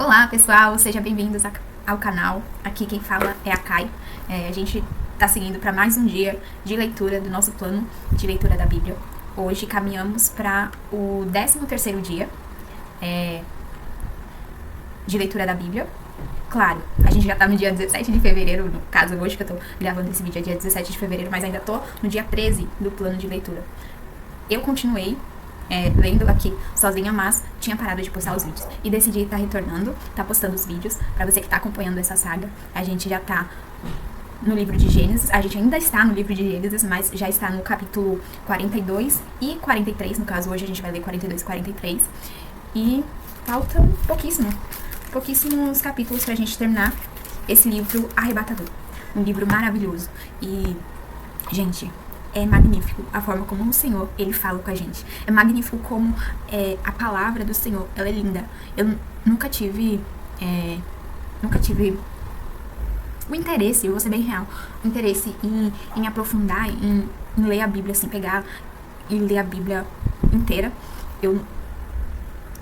Olá pessoal, sejam bem-vindos ao canal. Aqui quem fala é a Kai. A gente está seguindo para mais um dia de leitura do nosso plano de leitura da Bíblia. Hoje caminhamos para o 13º dia de leitura da Bíblia. Claro, a gente já tá no dia 17 de fevereiro, no caso hoje que eu tô gravando esse vídeo é dia 17 de fevereiro, mas ainda tô no dia 13 do plano de leitura. Eu continuei lendo aqui sozinha, mas tinha parado de postar os vídeos. E decidi estar retornando, postando os vídeos. Pra você que tá acompanhando essa saga, a gente já tá no livro de Gênesis. A gente ainda está no livro de Gênesis, mas já está no capítulo 42 e 43. No caso, hoje a gente vai ler 42 e 43. E faltam pouquíssimos capítulos pra gente terminar esse livro arrebatador. Um livro maravilhoso. E, gente, é magnífico a forma como o Senhor, Ele fala com a gente. É magnífico como a palavra do Senhor, ela é linda. Eu nunca tive o interesse, eu vou ser bem real, o interesse em aprofundar, em ler a Bíblia, assim, pegar e ler a Bíblia inteira. Eu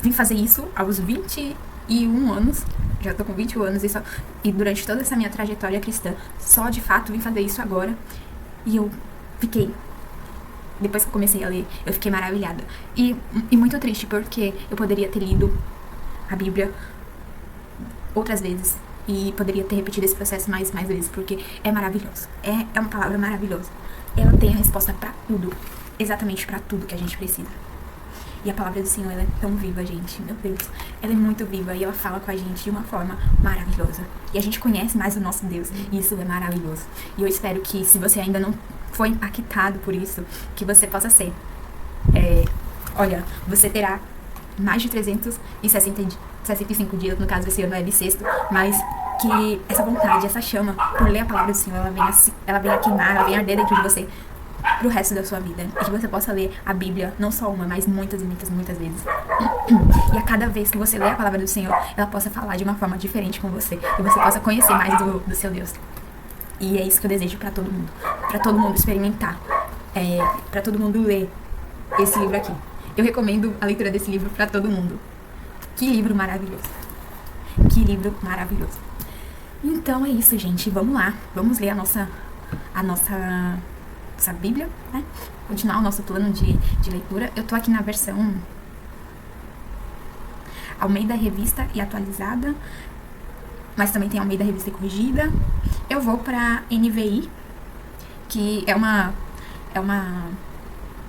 vim fazer isso aos 21 anos, já tô com 21 anos, e durante toda essa minha trajetória cristã, só de fato vim fazer isso agora. E eu depois que eu comecei a ler, eu fiquei maravilhada. E muito triste, porque eu poderia ter lido a Bíblia outras vezes. E poderia ter repetido esse processo mais vezes, porque é maravilhoso. É uma palavra maravilhosa. Ela tem a resposta pra tudo. Exatamente pra tudo que a gente precisa. E a palavra do Senhor, ela é tão viva, gente. Meu Deus. Ela é muito viva e ela fala com a gente de uma forma maravilhosa. E a gente conhece mais o nosso Deus. E isso é maravilhoso. E eu espero que, se você ainda não foi impactado por isso, que você possa ser. Olha, você terá mais de 365 dias, no caso esse ano é bissexto, mas que essa vontade, essa chama por ler a palavra do Senhor, ela venha queimar, ela venha arder dentro de você pro resto da sua vida. E que você possa ler a Bíblia, não só uma, mas muitas e muitas vezes. E a cada vez que você lê a palavra do Senhor, ela possa falar de uma forma diferente com você. E você possa conhecer mais do seu Deus. E é isso que eu desejo pra todo mundo. Pra todo mundo experimentar. Pra todo mundo ler esse livro aqui. Eu recomendo a leitura desse livro pra todo mundo. Que livro maravilhoso. Que livro maravilhoso. Então é isso, gente. Vamos lá. Vamos ler a nossa Bíblia, né? Continuar o nosso plano de leitura. Eu tô aqui na versão Almeida Revista e Atualizada, mas também tem Almeida Revista e Corrigida. Eu vou pra NVI, que é uma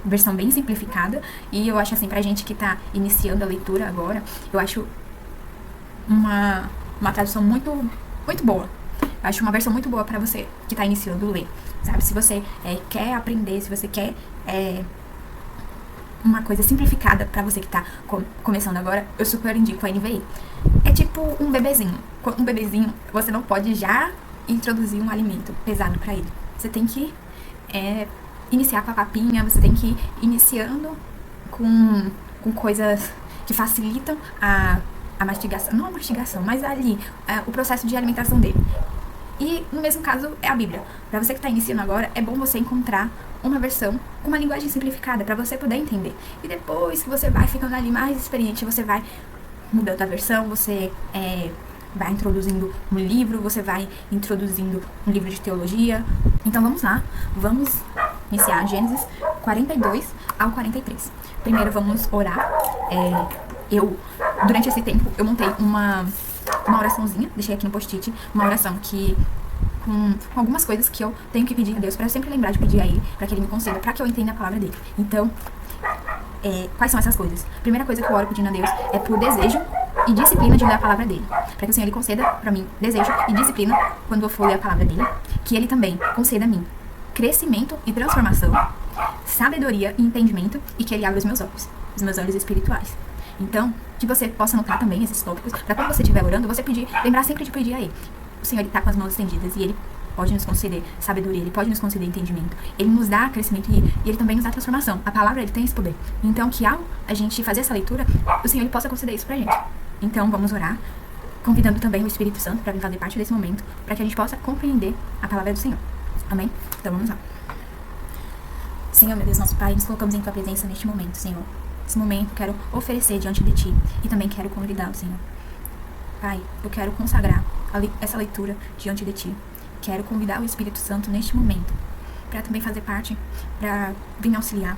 versão bem simplificada, e eu acho assim, pra gente que tá iniciando a leitura agora, eu acho uma tradução muito boa. Eu acho uma versão muito boa pra você que tá iniciando a ler, sabe? Se você quer aprender, se você quer uma coisa simplificada pra você que tá começando agora, eu super indico a NVI. É tipo um bebezinho. Um bebezinho, você não pode já introduzir um alimento pesado pra ele. Você tem que iniciar com a papinha, você tem que ir iniciando com coisas que facilitam a mastigação, não a mastigação, mas ali, o processo de alimentação dele. E no mesmo caso é a Bíblia. Pra você que tá iniciando agora, é bom você encontrar uma versão com uma linguagem simplificada pra você poder entender. E depois que você vai ficando ali mais experiente, você vai mudando a versão, você vai introduzindo um livro, você vai introduzindo um livro de teologia. Então vamos lá, vamos iniciar Gênesis 42 ao 43. Primeiro vamos orar. Durante esse tempo, eu montei uma oraçãozinha, deixei aqui no post-it, uma oração com algumas coisas que eu tenho que pedir a Deus, pra eu sempre lembrar de pedir a Ele, pra que Ele me conceda, pra que eu entenda a palavra dele. Então, quais são essas coisas? Primeira coisa que eu oro pedindo a Deus é por desejo e disciplina de ler a palavra dele, pra que o Senhor Ele conceda pra mim desejo e disciplina quando eu for ler a palavra dele, que Ele também conceda a mim crescimento e transformação, sabedoria e entendimento, e que Ele abra os meus olhos espirituais. Então, que você possa anotar também esses tópicos, pra quando você estiver orando, você lembrar sempre de pedir a Ele. O Senhor, Ele tá com as mãos estendidas e Ele pode nos conceder sabedoria, Ele pode nos conceder entendimento, Ele nos dá crescimento e Ele também nos dá transformação. A palavra, Ele tem esse poder. Então, que ao a gente fazer essa leitura, o Senhor, Ele possa conceder isso pra gente. Então, vamos orar, convidando também o Espírito Santo pra vir fazer parte desse momento, pra que a gente possa compreender a palavra do Senhor. Amém? Então, vamos lá. Senhor, meu Deus, nosso Pai, nos colocamos em Tua presença neste momento, Senhor. Nesse momento, quero oferecer diante de Ti e também quero convidá-lo, Senhor, Pai, eu quero consagrar essa leitura diante de Ti. Quero convidar o Espírito Santo neste momento para também fazer parte, para vir me auxiliar.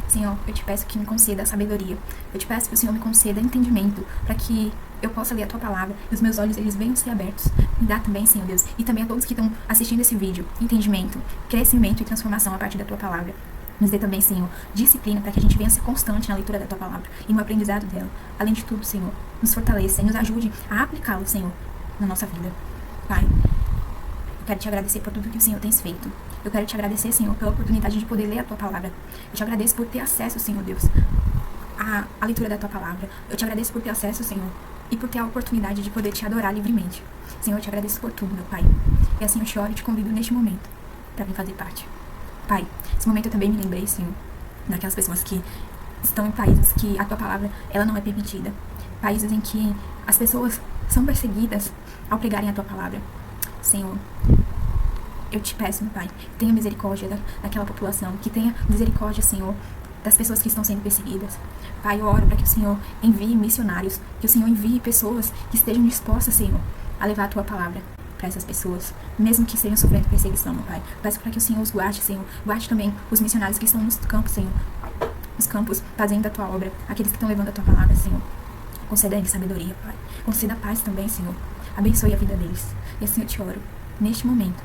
Senhor, eu te peço que me conceda a sabedoria. Eu te peço que o Senhor me conceda entendimento para que eu possa ler a Tua palavra e os meus olhos eles venham ser abertos. Me dá também, Senhor Deus, e também a todos que estão assistindo esse vídeo, entendimento, crescimento e transformação a partir da Tua palavra. Nos dê também, Senhor, disciplina para que a gente venha ser constante na leitura da Tua palavra e no aprendizado dela. Além de tudo, Senhor, nos fortaleça e nos ajude a aplicá-lo, Senhor, na nossa vida. Pai, eu quero te agradecer por tudo que o Senhor tem feito. Eu quero te agradecer, Senhor, pela oportunidade de poder ler a Tua palavra. Eu te agradeço por ter acesso, Senhor Deus, à leitura da Tua palavra. Eu te agradeço por ter acesso, Senhor, e por ter a oportunidade de poder te adorar livremente. Senhor, eu te agradeço por tudo, meu Pai. E assim eu te oro e te convido neste momento para vir fazer parte. Pai, nesse momento eu também me lembrei, Senhor, daquelas pessoas que estão em países que a Tua palavra ela não é permitida. Países em que as pessoas são perseguidas ao pregarem a Tua palavra. Senhor, eu te peço, meu Pai, tenha misericórdia daquela população, que tenha misericórdia, Senhor, das pessoas que estão sendo perseguidas. Pai, eu oro para que o Senhor envie missionários, que o Senhor envie pessoas que estejam dispostas, Senhor, a levar a Tua palavra para essas pessoas, mesmo que estejam sofrendo perseguição, meu Pai. Peço para que o Senhor os guarde, Senhor. Guarde também os missionários que estão nos campos, Senhor. Os campos fazendo a Tua obra, aqueles que estão levando a Tua palavra, Senhor. Conceda a eles sabedoria, Pai. Conceda paz também, Senhor. Abençoe a vida deles. E assim eu te oro, neste momento.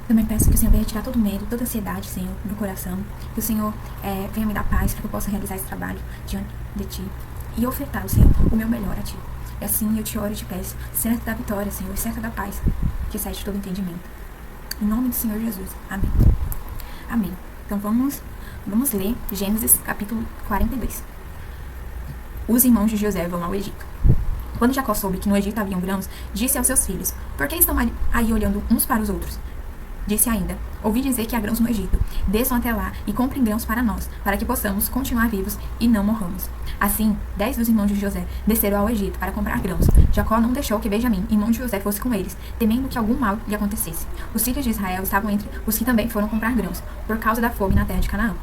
Também peço que o Senhor venha retirar todo medo, toda ansiedade, Senhor, do meu coração. Que o Senhor venha me dar paz para que eu possa realizar esse trabalho diante de Ti. E ofertar, Senhor, o meu melhor a Ti. E assim eu te oro e te peço, certo da vitória, Senhor, e certo da paz, que excede todo entendimento. Em nome do Senhor Jesus. Amém. Amém. Então vamos ler Gênesis capítulo 42. Os irmãos de José vão ao Egito. Quando Jacó soube que no Egito haviam grãos, disse aos seus filhos: por que estão aí olhando uns para os outros? Disse ainda: ouvi dizer que há grãos no Egito. Desçam até lá e comprem grãos para nós, para que possamos continuar vivos e não morramos. Assim, 10 dos irmãos de José desceram ao Egito para comprar grãos. Jacó não deixou que Benjamim, irmão de José, fosse com eles, temendo que algum mal lhe acontecesse. Os filhos de Israel estavam entre os que também foram comprar grãos, por causa da fome na terra de Canaã.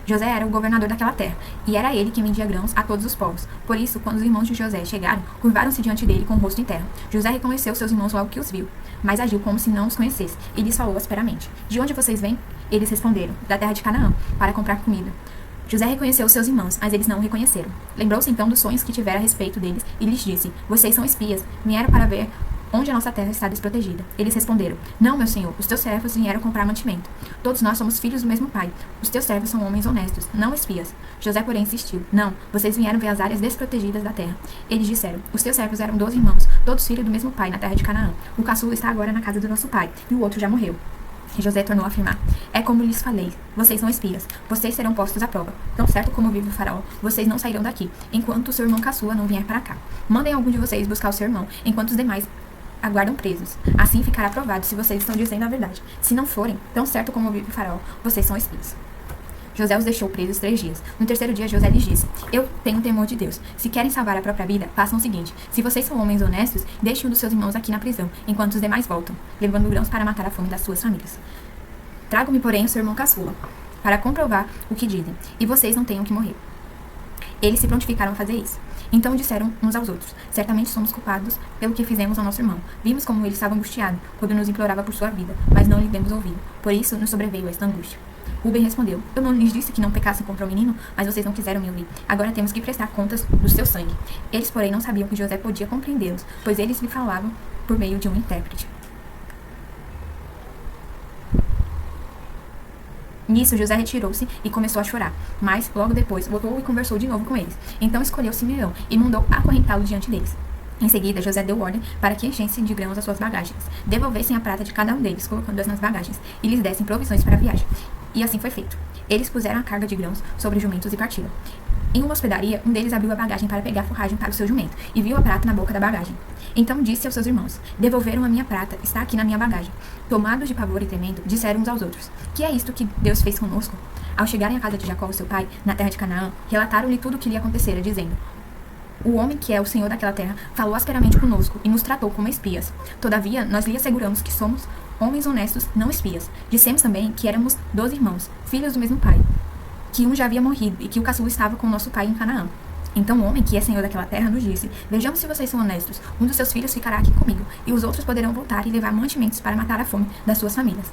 José era o governador daquela terra, e era ele que vendia grãos a todos os povos. Por isso, quando os irmãos de José chegaram, curvaram-se diante dele com o rosto em terra. José reconheceu seus irmãos logo que os viu, mas agiu como se não os conhecesse, e lhes falou asperamente: de onde vocês vêm? Eles responderam: da terra de Canaã, para comprar comida. José reconheceu seus irmãos, mas eles não o reconheceram. Lembrou-se então dos sonhos que tivera a respeito deles, e lhes disse: vocês são espias, vieram para ver onde a nossa terra está desprotegida. Eles responderam: não, meu senhor, os teus servos vieram comprar mantimento. Todos nós somos filhos do mesmo pai. Os teus servos são homens honestos, não espias. José, porém, insistiu: não, vocês vieram ver as áreas desprotegidas da terra. Eles disseram: os teus servos eram 12 irmãos, todos filhos do mesmo pai, na terra de Canaã. O caçula está agora na casa do nosso pai, e o outro já morreu. E José tornou a afirmar: é como lhes falei, vocês são espias, vocês serão postos à prova. Tão certo como vive o faraó, vocês não sairão daqui, enquanto o seu irmão caçula não vier para cá. Mandem algum de vocês buscar o seu irmão, enquanto os demais aguardam presos. Assim ficará provado se vocês estão dizendo a verdade. Se não forem, tão certo como vive o faraó, vocês são espias. José os deixou presos 3 dias. No terceiro dia, José lhes disse: eu tenho temor de Deus. Se querem salvar a própria vida, façam o seguinte: se vocês são homens honestos, deixem um dos seus irmãos aqui na prisão, enquanto os demais voltam, levando grãos para matar a fome das suas famílias. Trago-me, porém, o seu irmão caçula, para comprovar o que dizem, e vocês não tenham que morrer. Eles se prontificaram a fazer isso. Então disseram uns aos outros: certamente somos culpados pelo que fizemos ao nosso irmão. Vimos como ele estava angustiado, quando nos implorava por sua vida, mas não lhe demos ouvido. Por isso nos sobreveio esta angústia. Rubem respondeu: eu não lhes disse que não pecassem contra o menino, mas vocês não quiseram me ouvir. Agora temos que prestar contas do seu sangue. Eles, porém, não sabiam que José podia compreendê-los, pois eles lhe falavam por meio de um intérprete. Nisso, José retirou-se e começou a chorar, mas, logo depois, voltou e conversou de novo com eles. Então escolheu Simeão e mandou acorrentá-lo diante deles. Em seguida, José deu ordem para que enchessem de grãos as suas bagagens, devolvessem a prata de cada um deles, colocando-as nas bagagens, e lhes dessem provisões para a viagem. E assim foi feito. Eles puseram a carga de grãos sobre os jumentos e partiram. Em uma hospedaria, um deles abriu a bagagem para pegar forragem para o seu jumento, e viu a prata na boca da bagagem. Então disse aos seus irmãos: devolveram a minha prata, está aqui na minha bagagem. Tomados de pavor e temendo, disseram uns aos outros: que é isto que Deus fez conosco? Ao chegarem à casa de Jacó, seu pai, na terra de Canaã, relataram-lhe tudo o que lhe acontecera, dizendo: o homem que é o senhor daquela terra falou asperamente conosco e nos tratou como espias. Todavia, nós lhe asseguramos que somos homens honestos, não espias. Dissemos também que éramos 12 irmãos, filhos do mesmo pai, que um já havia morrido e que o caçula estava com o nosso pai em Canaã. Então o homem, que é senhor daquela terra, nos disse: vejamos se vocês são honestos. Um dos seus filhos ficará aqui comigo, e os outros poderão voltar e levar mantimentos para matar a fome das suas famílias.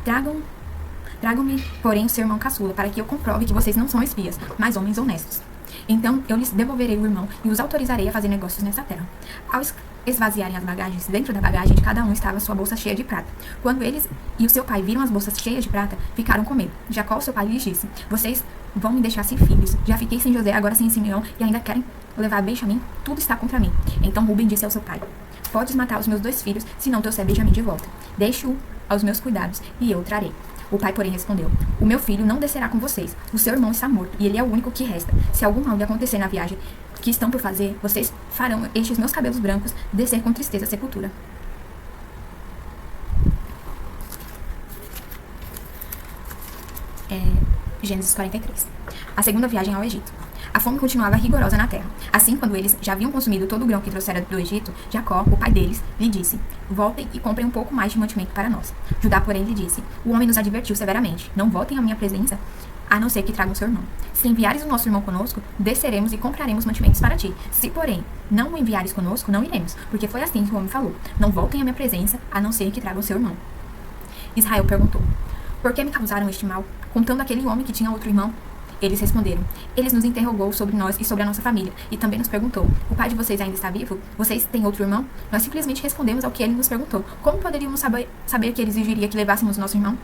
Tragam-me, porém, o seu irmão caçula, para que eu comprove que vocês não são espias, mas homens honestos. Então eu lhes devolverei o irmão e os autorizarei a fazer negócios nessa terra. Ao esvaziarem as bagagens, dentro da bagagem de cada um estava sua bolsa cheia de prata. Quando eles e o seu pai viram as bolsas cheias de prata, ficaram com medo. Jacó, seu pai, lhes disse: vocês vão me deixar sem filhos. Já fiquei sem José, agora sem Simeão, e ainda querem levar Benjamim? Tudo está contra mim. Então Rúben disse ao seu pai: podes matar os meus 2 filhos, se não trouxer Benjamim de volta. Deixe-o aos meus cuidados, e eu o trarei. O pai, porém, respondeu: o meu filho não descerá com vocês. O seu irmão está morto, e ele é o único que resta. Se algum mal lhe acontecer na viagem que estão por fazer, vocês farão estes meus cabelos brancos descer com tristeza à sepultura. Gênesis 43. A segunda viagem ao Egito. A fome continuava rigorosa na terra. Assim, quando eles já haviam consumido todo o grão que trouxera do Egito, Jacó, o pai deles, lhe disse: voltem e comprem um pouco mais de mantimento para nós. Judá, porém, lhe disse: o homem nos advertiu severamente: não voltem à minha presença, a não ser que tragam seu irmão. Se enviares o nosso irmão conosco, desceremos e compraremos mantimentos para ti. Se, porém, não o enviares conosco, não iremos, porque foi assim que o homem falou: não voltem à minha presença, a não ser que tragam seu irmão. Israel perguntou: por que me causaram este mal, contando aquele homem que tinha outro irmão? Eles responderam: eles nos interrogou sobre nós e sobre a nossa família, e também nos perguntou: o pai de vocês ainda está vivo? Vocês têm outro irmão? Nós simplesmente respondemos ao que ele nos perguntou. Como poderíamos saber que ele exigiria que levássemos nosso irmão?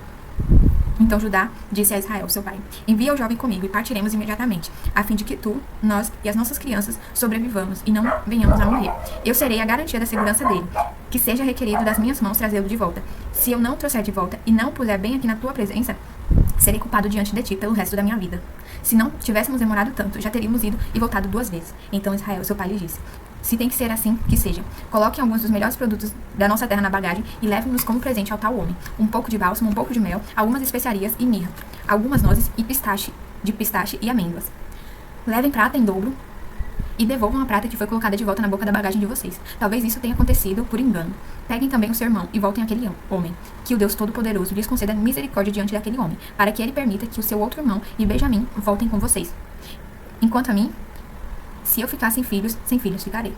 Então Judá disse a Israel, seu pai: envia o jovem comigo e partiremos imediatamente, a fim de que tu, nós e as nossas crianças sobrevivamos e não venhamos a morrer. Eu serei a garantia da segurança dele, que seja requerido das minhas mãos trazê-lo de volta. Se eu não o trouxer de volta e não o puser bem aqui na tua presença, serei culpado diante de ti pelo resto da minha vida. Se não tivéssemos demorado tanto, já teríamos ido e voltado 2 vezes. Então Israel, seu pai, lhe disse: se tem que ser assim, que seja. Coloquem alguns dos melhores produtos da nossa terra na bagagem e levem-nos como presente ao tal homem: um pouco de bálsamo, um pouco de mel, algumas especiarias e mirra, algumas nozes e pistache e amêndoas. Levem prata em dobro e devolvam a prata que foi colocada de volta na boca da bagagem de vocês. Talvez isso tenha acontecido por engano. Peguem também o seu irmão e voltem àquele homem. Que o Deus Todo-Poderoso lhes conceda misericórdia diante daquele homem, para que ele permita que o seu outro irmão e Benjamim voltem com vocês. Enquanto a mim, se eu ficar sem filhos ficarei.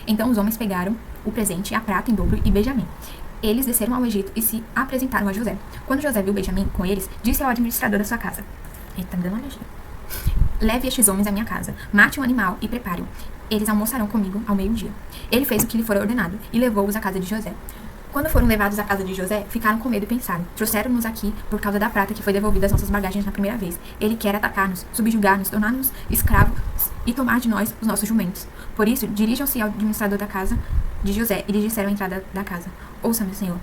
Então os homens pegaram o presente, a prata em dobro e Benjamim. Eles desceram ao Egito e se apresentaram a José. Quando José viu Benjamim com eles, disse ao administrador da sua casa: eita, me deu uma alergia. Leve estes homens à minha casa, mate um animal e prepare-o. Eles almoçarão comigo ao meio-dia. Ele fez o que lhe fora ordenado e levou-os à casa de José. Quando foram levados à casa de José, ficaram com medo e pensaram: trouxeram-nos aqui por causa da prata que foi devolvida às nossas bagagens na primeira vez. Ele quer atacar-nos, subjugar-nos, tornar-nos escravos e tomar de nós os nossos jumentos. Por isso, dirijam-se ao administrador da casa de José e lhe disseram à entrada da casa: ouça, meu senhor,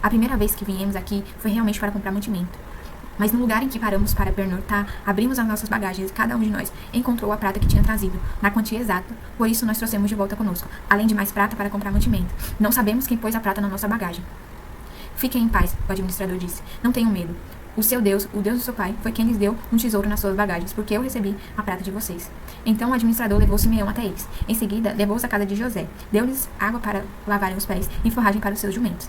a primeira vez que viemos aqui foi realmente para comprar mantimento. Mas no lugar em que paramos para pernoctar, abrimos as nossas bagagens e cada um de nós encontrou a prata que tinha trazido, na quantia exata. Por isso nós trouxemos de volta conosco, além de mais prata para comprar mantimento. Não sabemos quem pôs a prata na nossa bagagem. Fiquem em paz, o administrador disse. Não tenham medo. O seu Deus, o Deus do seu pai, foi quem lhes deu um tesouro nas suas bagagens, porque eu recebi a prata de vocês. Então o administrador levou Simeão até eles. Em seguida, levou-os à casa de José. Deu-lhes água para lavarem os pés e forragem para os seus jumentos.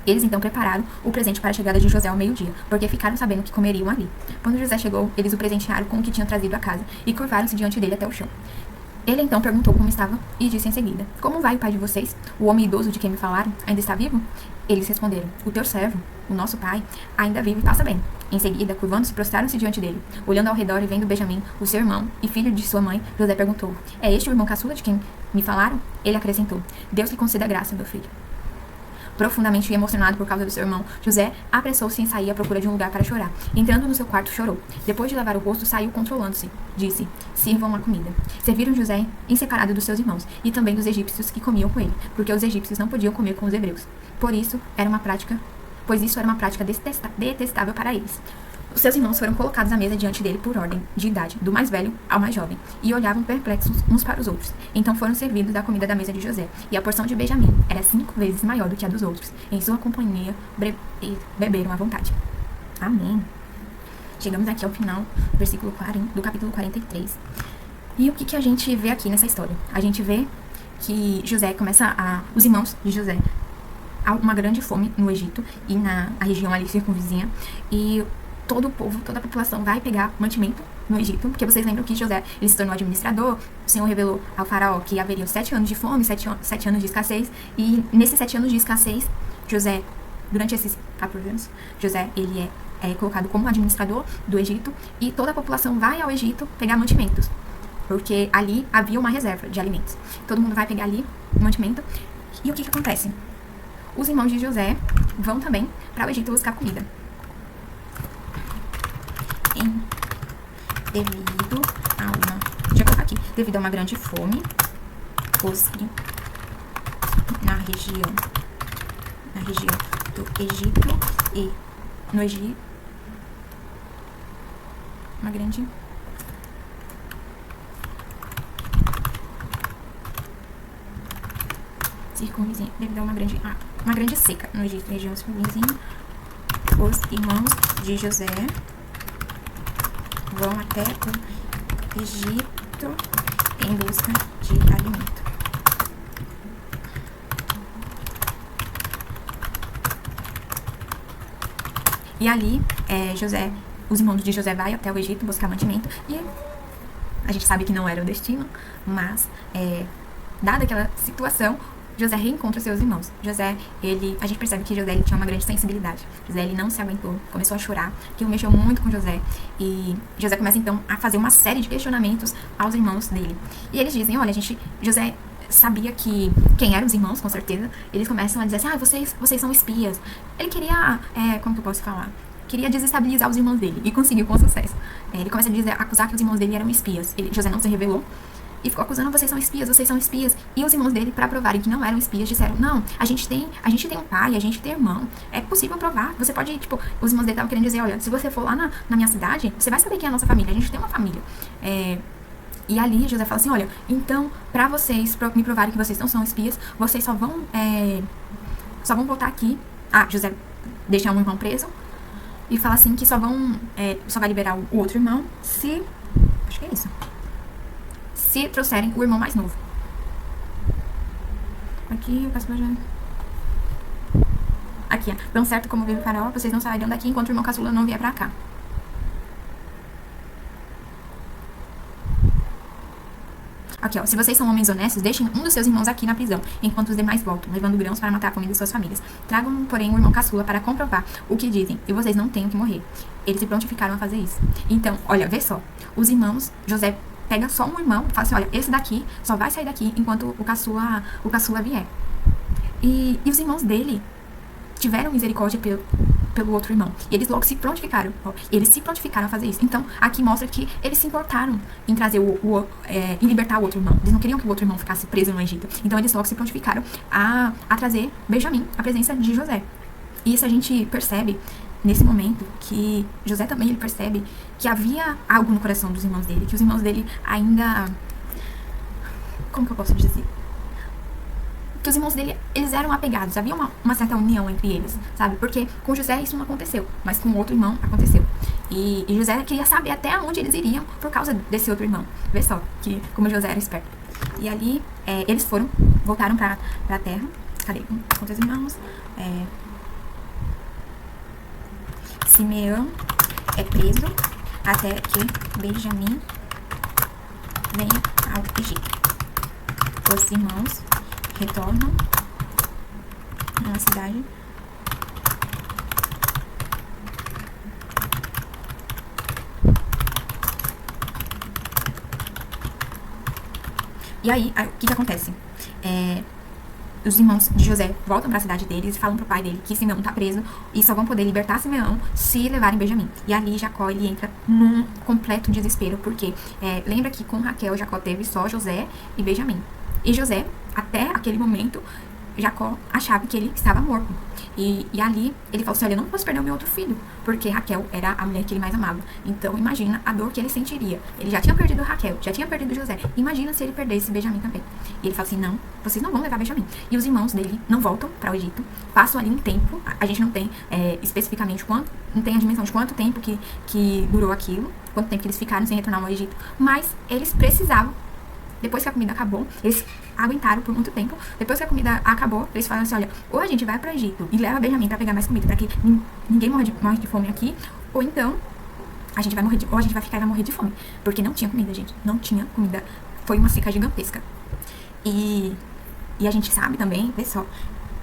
Eles então prepararam o presente para a chegada de José ao meio-dia, porque ficaram sabendo que comeriam ali. Quando José chegou, eles o presentearam com o que tinham trazido à casa e curvaram-se diante dele até o chão. Ele então perguntou como estava e disse em seguida: como vai o pai de vocês? O homem idoso de quem me falaram ainda está vivo? Eles responderam: o teu servo, o nosso pai, ainda vive e passa bem. Em seguida, curvando-se, prostraram-se diante dele. Olhando ao redor e vendo Benjamim, o seu irmão e filho de sua mãe, José perguntou: é este o irmão caçula de quem me falaram? Ele acrescentou: Deus lhe conceda graça, meu filho. Profundamente emocionado por causa do seu irmão, José apressou-se em sair à procura de um lugar para chorar. Entrando no seu quarto, chorou. Depois de lavar o rosto, saiu controlando-se. Disse: sirvam a comida. Serviram José em separado dos seus irmãos e também dos egípcios que comiam com ele, porque os egípcios não podiam comer com os hebreus. Pois isso era uma prática detestável para eles. Os seus irmãos foram colocados à mesa diante dele por ordem de idade, do mais velho ao mais jovem, e olhavam perplexos uns para os outros. Então foram servidos da comida da mesa de José, e a porção de Benjamim era 5 vezes maior do que a dos outros. Em sua companhia beberam à vontade. Amém. Chegamos aqui ao final do versículo 40, do capítulo 43. E o que a gente vê aqui nessa história? A gente vê que os irmãos de José, há uma grande fome no Egito e na região ali circunvizinha, e todo o povo, toda a população vai pegar mantimento no Egito, porque vocês lembram que José, ele se tornou administrador, o Senhor revelou ao faraó que haveriam 7 anos de fome, 7 anos de escassez, e nesses 7 anos de escassez, José, durante esses 14 anos, José, ele é colocado como administrador do Egito, e toda a população vai ao Egito pegar mantimentos, porque ali havia uma reserva de alimentos. Todo mundo vai pegar ali mantimento, e o que acontece? Os irmãos de José vão também para o Egito buscar comida. Devido a uma grande fome, na região do Egito e no Egito, uma grande circunvizinha, devido a uma grande seca no Egito, região circunvizinha, os irmãos de José vão até o Egito em busca de alimento. E ali, os irmãos de José vai até o Egito buscar mantimento, e a gente sabe que não era o destino, mas, dada aquela situação, José reencontra seus irmãos. A gente percebe que José ele tinha uma grande sensibilidade. José ele não se aguentou, começou a chorar, aquilo mexeu muito com José. E José começa então a fazer uma série de questionamentos aos irmãos dele. E eles dizem, olha, José sabia quem eram os irmãos, com certeza. Eles começam a dizer assim, vocês são espias. Ele queria, como que eu posso falar? Queria desestabilizar os irmãos dele, e conseguiu com sucesso. Ele começa a acusar que os irmãos dele eram espias. José não se revelou, e ficou acusando, vocês são espias. E os irmãos dele, para provarem que não eram espias, disseram, não, a gente tem um pai, a gente tem irmão, é possível provar, você pode, os irmãos dele estavam querendo dizer, olha, se você for lá na minha cidade, você vai saber quem é a nossa família, a gente tem uma família. E ali José fala assim, olha, então, pra vocês me provarem que vocês não são espias, vocês só vão voltar aqui. José deixa um irmão preso, e fala assim que só vai liberar o outro irmão acho que é isso, se trouxerem o irmão mais novo. Aqui, o caçula já... Aqui, tão certo como vive o faraó, vocês não sairão daqui enquanto o irmão caçula não vier pra cá. Aqui, se vocês são homens honestos, deixem um dos seus irmãos aqui na prisão, enquanto os demais voltam, levando grãos para matar a fome de suas famílias. Tragam, porém, o irmão caçula para comprovar o que dizem, e vocês não tenham que morrer. Eles se prontificaram a fazer isso. Então, olha, vê só, os irmãos, José pega só um irmão, fala assim, olha, esse daqui só vai sair daqui enquanto o caçula vier. E os irmãos dele tiveram misericórdia pelo outro irmão. E eles logo se prontificaram. Eles se prontificaram a fazer isso. Então, aqui mostra que eles se importaram em trazer em libertar o outro irmão. Eles não queriam que o outro irmão ficasse preso no Egito. Então, eles logo se prontificaram a trazer Benjamim à presença de José. E isso a gente percebe nesse momento que José também ele percebe que havia algo no coração dos irmãos dele, que os irmãos dele ainda, como que eu posso dizer? Que os irmãos dele, eles eram apegados, havia uma certa união entre eles, sabe? Porque com José isso não aconteceu, mas com o outro irmão aconteceu. E José queria saber até onde eles iriam por causa desse outro irmão. Vê só, que como José era esperto. E ali, eles voltaram pra terra. Cadê? Quantos irmãos? Simeão é preso até que Benjamim venha ao Egito. Os irmãos retornam à cidade e aí, o que acontece? Os irmãos de José voltam para a cidade deles e falam pro pai dele que Simeão tá preso e só vão poder libertar Simeão se levarem Benjamim. E ali Jacó ele entra num completo desespero, porque lembra que com Raquel Jacó teve só José e Benjamim. E José, até aquele momento, Jacó achava que ele estava morto. E ali ele falou assim, olha, eu não posso perder o meu outro filho, porque Raquel era a mulher que ele mais amava. Então imagina a dor que ele sentiria. Ele já tinha perdido Raquel, já tinha perdido José. Imagina se ele perdesse Benjamim também. E ele fala assim, não, vocês não vão levar Benjamim. E os irmãos dele não voltam para o Egito, passam ali um tempo, a gente não tem especificamente quanto, não tem a dimensão de quanto tempo que durou aquilo, quanto tempo que eles ficaram sem retornar ao Egito, mas eles precisavam. Depois que a comida acabou, eles aguentaram por muito tempo. Depois que a comida acabou, eles falaram assim, olha, ou a gente vai para o Egito e leva Benjamim para pegar mais comida, para que ninguém morre de fome aqui, ou então a gente vai morrer ou a gente vai ficar e vai morrer de fome. Porque não tinha comida, gente. Não tinha comida. Foi uma seca gigantesca. E a gente sabe também, vê só,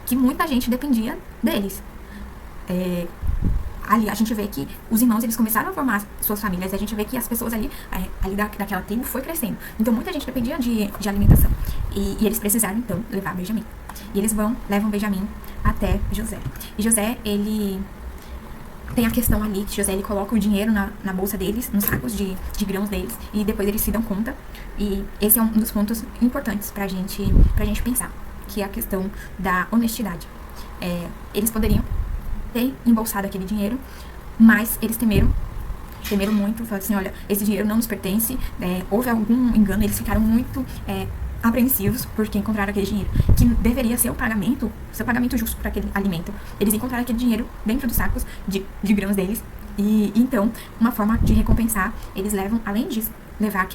que muita gente dependia deles. Ali a gente vê que os irmãos, eles começaram a formar suas famílias, a gente vê que as pessoas ali daquela tribo foi crescendo. Então muita gente dependia de alimentação. E eles precisaram então levar Benjamim. E eles levam Benjamim até José. E José, ele tem a questão ali que José, ele coloca o dinheiro na bolsa deles, nos sacos de grãos deles, e depois eles se dão conta. E esse é um dos pontos importantes pra gente pensar, que é a questão da honestidade. Eles poderiam ter embolsado aquele dinheiro, mas eles temeram muito, falaram assim, olha, esse dinheiro não nos pertence, houve algum engano, eles ficaram muito apreensivos porque encontraram aquele dinheiro, que deveria ser o seu pagamento justo para aquele alimento. Eles encontraram aquele dinheiro dentro dos sacos de grãos deles, e então, uma forma de recompensar, eles levam, além de levar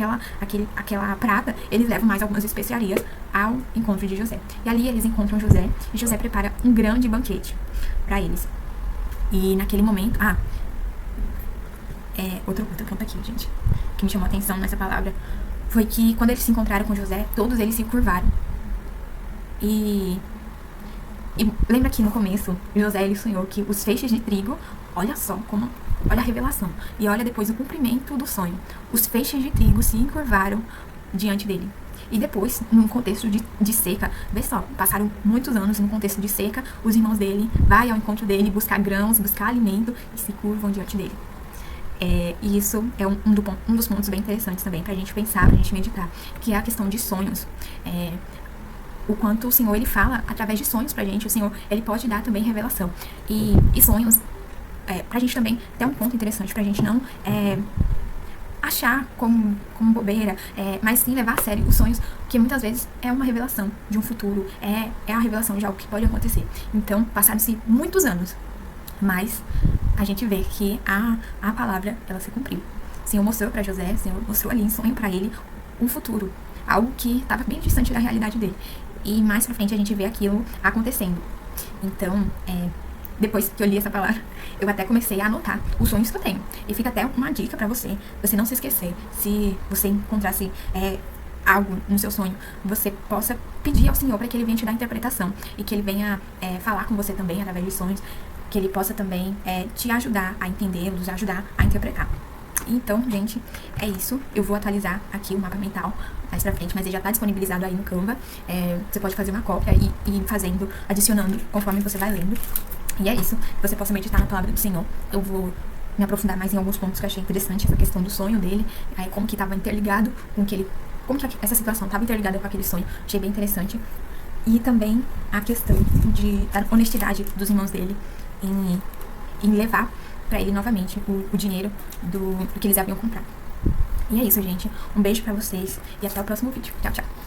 aquela prata, eles levam mais algumas especiarias ao encontro de José. E ali eles encontram José, e José prepara um grande banquete para eles. E naquele momento, outro ponto aqui, gente, que me chamou a atenção nessa palavra, foi que quando eles se encontraram com José, todos eles se curvaram. E lembra que no começo, José, ele sonhou que os feixes de trigo, olha a revelação, e olha depois o cumprimento do sonho. Os feixes de trigo se encurvaram diante dele. E depois, num contexto de seca, vê só, passaram muitos anos num contexto de seca, os irmãos dele vai ao encontro dele buscar grãos, buscar alimento e se curvam diante dele. E isso é um dos pontos bem interessantes também pra gente pensar, pra gente meditar, que é a questão de sonhos. O quanto o Senhor, ele fala através de sonhos pra gente, o Senhor, ele pode dar também revelação. E sonhos, pra gente também ter um ponto interessante, pra gente não achar como bobeira, mas sim levar a sério os sonhos, que muitas vezes é uma revelação de um futuro, é a revelação de algo que pode acontecer. Então, passaram-se muitos anos, mas a gente vê que a palavra, ela se cumpriu. O Senhor mostrou para José, o Senhor mostrou ali em sonho para ele um futuro, algo que estava bem distante da realidade dele. E mais pra frente a gente vê aquilo acontecendo. Então, depois que eu li essa palavra, eu até comecei a anotar os sonhos que eu tenho. E fica até uma dica pra você não se esquecer. Se você encontrasse algo no seu sonho, você possa pedir ao Senhor para que Ele venha te dar interpretação. E que Ele venha falar com você também através de sonhos. Que Ele possa também te ajudar a entendê-los, ajudar a interpretar. Então, gente, é isso. Eu vou atualizar aqui o mapa mental mais pra frente, mas ele já tá disponibilizado aí no Canva. Você pode fazer uma cópia e ir fazendo, adicionando conforme você vai lendo. E é isso, que você possa meditar na palavra do Senhor. Eu vou me aprofundar mais em alguns pontos que eu achei interessante, essa questão do sonho dele, como que estava interligado com como que essa situação estava interligada com aquele sonho. Achei bem interessante. E também a questão da honestidade dos irmãos dele em levar pra ele novamente o dinheiro do que eles haviam comprado. E é isso, gente. Um beijo pra vocês e até o próximo vídeo. Tchau, tchau.